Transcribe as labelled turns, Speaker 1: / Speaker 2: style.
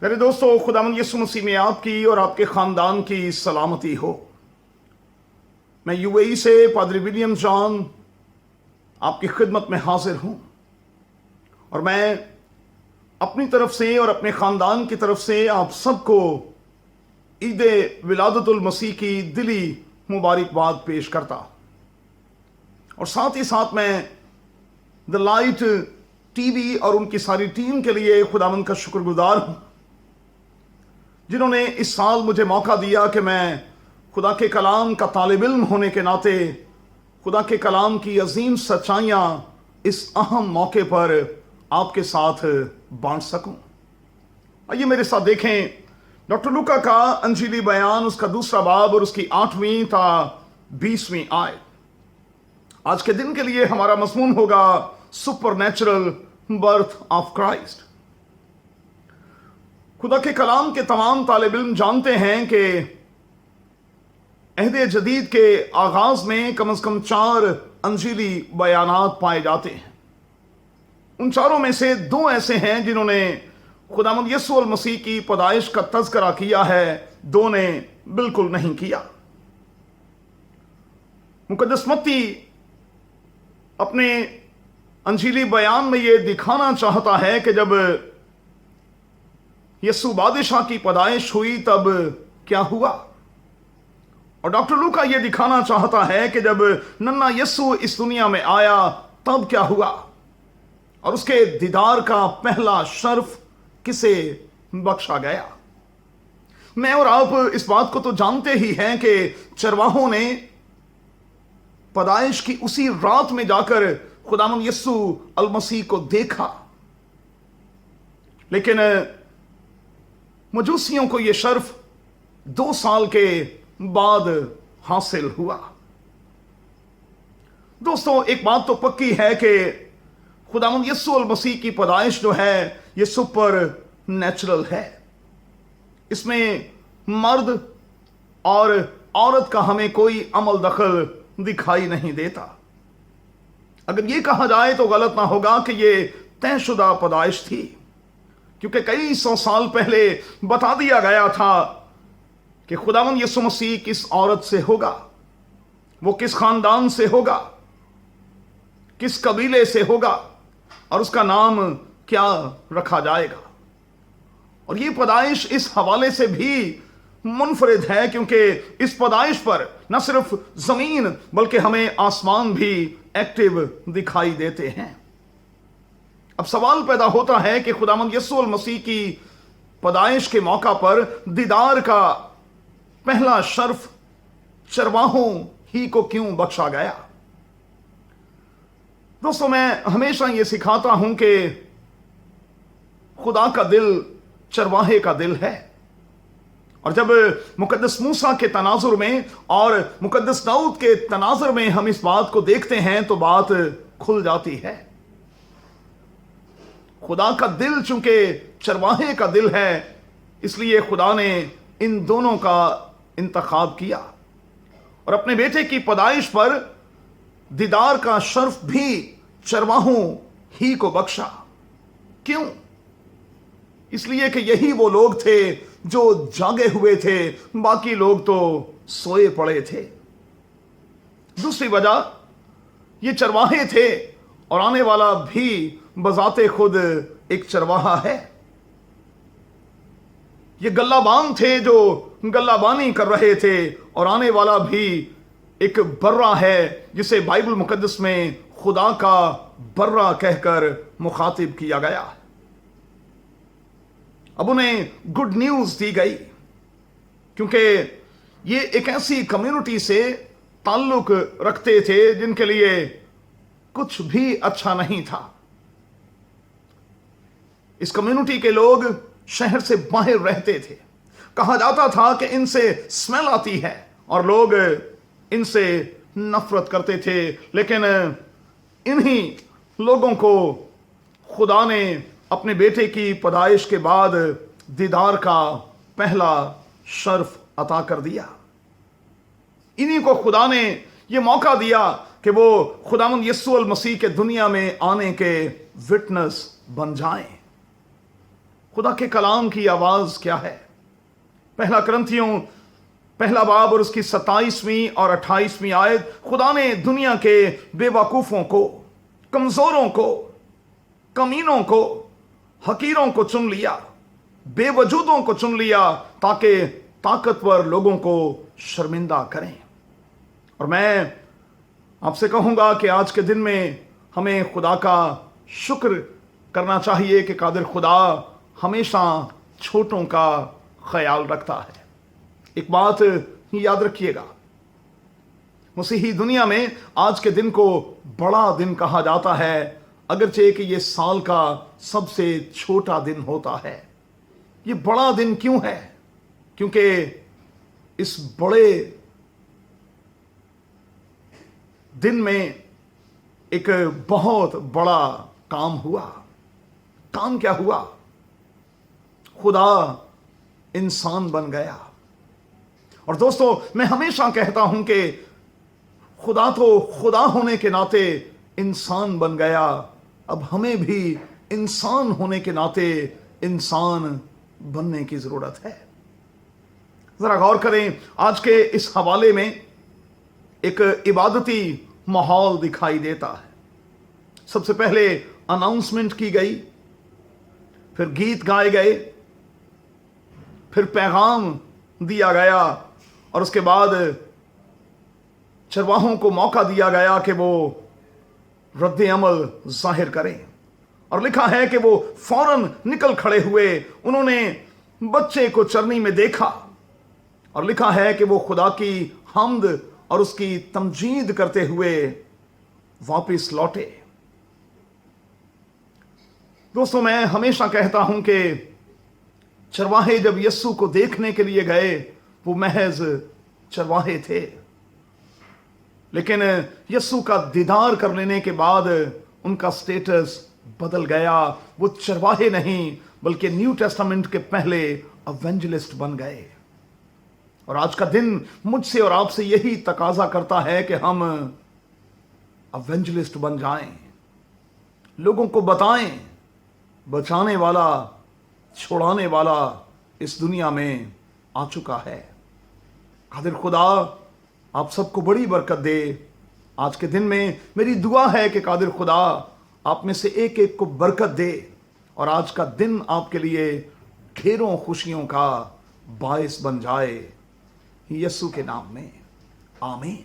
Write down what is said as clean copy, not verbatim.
Speaker 1: मेरे दोस्तों, खुदावंद यीशु मसीह में आपकी और आपके ख़ानदान की सलामती हो। मैं यूएई से पादरी विलियम जॉन आपकी खिदमत में हाजिर हूं और मैं अपनी तरफ से और अपने ख़ानदान की तरफ से आप सबको ईद विलादतुल मसीह की दिली मुबारकबाद पेश करता और साथ ही साथ मैं द लाइट टीवी और उनकी सारी टीम के लिए खुदावंद का शुक्रगुजार हूं, जिन्होंने इस साल मुझे मौका दिया कि मैं खुदा के कलाम का तालिब इल्म होने के नाते खुदा के कलाम की अजीम सच्चाइयाँ इस अहम मौके पर आपके साथ बांट सकूं। आइए मेरे साथ देखें डॉक्टर लूका का अंजीली बयान, उसका दूसरा बाब और उसकी 8वीं ता 20वीं आयत। आज के दिन के लिए हमारा मज़मून होगा सुपरनैचुरल बर्थ ऑफ क्राइस्ट। खुदा के कलाम के तमाम तालिब इल्म जानते हैं कि अहद जदीद के आगाज में कम से कम 4 अंजीली बयानात पाए जाते हैं। उन चारों में से 2 ऐसे हैं जिन्होंने खुदावंद यीशु मसीह की पैदाइश का तज़किरा किया है, 2 ने बिल्कुल नहीं किया। मुकद्दस मत्ती अपने अंजीली बयान में यह दिखाना चाहता है कि जब यीशु बादशाह की पैदाइश हुई तब क्या हुआ, और डॉक्टर लूका यह दिखाना चाहता है कि जब नन्हा यीशु इस दुनिया में आया तब क्या हुआ और उसके दीदार का पहला शर्फ किसे बख्शा गया। मैं और आप इस बात को तो जानते ही हैं कि चरवाहों ने पैदाइश की उसी रात में जाकर खुदावंद यीशु अल मसीह को देखा, लेकिन मजूसियों को यह शर्फ 2 साल के बाद हासिल हुआ। दोस्तों, एक बात तो पक्की है कि खुदावंद यीशु अल मसीह की पैदाइश जो है यह सुपर नेचुरल है। इसमें मर्द और औरत का हमें कोई अमल दखल दिखाई नहीं देता। अगर यह कहा जाए तो गलत ना होगा कि यह तयशुदा पैदाइश थी, क्योंकि कई 100 साल पहले बता दिया गया था कि खुदावंद यीशु मसीह किस औरत से होगा, वो किस खानदान से होगा, किस कबीले से होगा और उसका नाम क्या रखा जाएगा। और ये पैदाइश इस हवाले से भी मुनफरिद है क्योंकि इस पैदाइश पर न सिर्फ जमीन बल्कि हमें आसमान भी एक्टिव दिखाई देते हैं। अब सवाल पैदा होता है कि खुदावंद यीशु मसीह की पैदाइश के मौका पर दीदार का पहला शर्फ चरवाहों ही को क्यों बख्शा गया। दोस्तों, मैं हमेशा यह सिखाता हूं कि खुदा का दिल चरवाहे का दिल है, और जब मुकद्दस मूसा के तनाजुर में और मुकद्दस दाऊद के तनाजुर में हम इस बात को देखते हैं तो बात खुल जाती है। खुदा का दिल चूंकि चरवाहे का दिल है, इसलिए खुदा ने इन दोनों का इंतखाब किया और अपने बेटे की पैदाइश पर दीदार का शर्फ भी चरवाहों ही को बख्शा। क्यों? इसलिए कि यही वो लोग थे जो जागे हुए थे, बाकी लोग तो सोए पड़े थे। दूसरी वजह, ये चरवाहे थे और आने वाला भी बजाते खुद एक चरवाहा है। ये गल्लाबान थे जो गल्लाबानी कर रहे थे और आने वाला भी एक बर्रा है जिसे बाइबल मुकद्दस में खुदा का बर्रा कहकर मुखातिब किया गया। अब उन्हें गुड न्यूज दी गई क्योंकि ये एक ऐसी कम्युनिटी से ताल्लुक रखते थे जिनके लिए कुछ भी अच्छा नहीं था। इस कम्युनिटी के लोग शहर से बाहर रहते थे। कहा जाता था कि इनसे स्मेल आती है और लोग इनसे नफरत करते थे, लेकिन इन्हीं लोगों को खुदा ने अपने बेटे की पैदाइश के बाद दीदार का पहला शर्फ अता कर दिया। इन्हीं को खुदा ने यह मौका दिया कि वो खुदावंद यीशु मसीह के दुनिया में आने के विटनेस बन जाएं। खुदा के कलाम की आवाज क्या है। पहला करंथियों पहला बाब और उसकी 27वीं और 28वीं आयत, खुदा ने दुनिया के बेवकूफों को, कमजोरों को, कमीनों को, हकीरों को चुन लिया, बेवजूदों को चुन लिया ताकि ताकतवर लोगों को शर्मिंदा करें। और मैं आपसे कहूंगा कि आज के दिन में हमें खुदा का शुक्र करना चाहिए कि कादिर खुदा हमेशा छोटों का ख्याल रखता है। एक बात याद रखिएगा, मसीही दुनिया में आज के दिन को बड़ा दिन कहा जाता है, अगरचे कि यह साल का सबसे छोटा दिन होता है। ये बड़ा दिन क्यों है? क्योंकि इस बड़े दिन में एक बहुत बड़ा काम हुआ। काम क्या हुआ? खुदा इंसान बन गया। और दोस्तों, मैं हमेशा कहता हूं कि खुदा तो खुदा होने के नाते इंसान बन गया, अब हमें भी इंसान होने के नाते इंसान बनने की जरूरत है। जरा गौर करें, आज के इस हवाले में एक इबादती माहौल दिखाई देता है। सबसे पहले अनाउंसमेंट की गई, फिर गीत गाए गए, फिर पैगाम दिया गया, और उसके बाद चरवाहों को मौका दिया गया कि वो रद्द अमल जाहिर करें। और लिखा है कि वो फौरन निकल खड़े हुए, उन्होंने बच्चे को चरनी में देखा, और लिखा है कि वो खुदा की हम्द और उसकी तमजीद करते हुए वापस लौटे। दोस्तों, मैं हमेशा कहता हूं कि चरवाहे जब यस्सु को देखने के लिए गए, वो महज चरवाहे थे, लेकिन यस्सु का दीदार कर लेने के बाद उनका स्टेटस बदल गया। वो चरवाहे नहीं बल्कि न्यू टेस्टामेंट के पहले एवेंजलिस्ट बन गए। और आज का दिन मुझसे और आपसे यही तकाजा करता है कि हम एवेंजलिस्ट बन जाएं, लोगों को बताएं बचाने वाला, छुड़ाने वाला इस दुनिया में आ चुका है। कादिर खुदा आप सबको बड़ी बरकत दे। आज के दिन में मेरी दुआ है कि कादिर खुदा आप में से एक एक को बरकत दे, और आज का दिन आपके लिए ढेरों खुशियों का बायस बन जाए। यीशु के नाम में आमीन।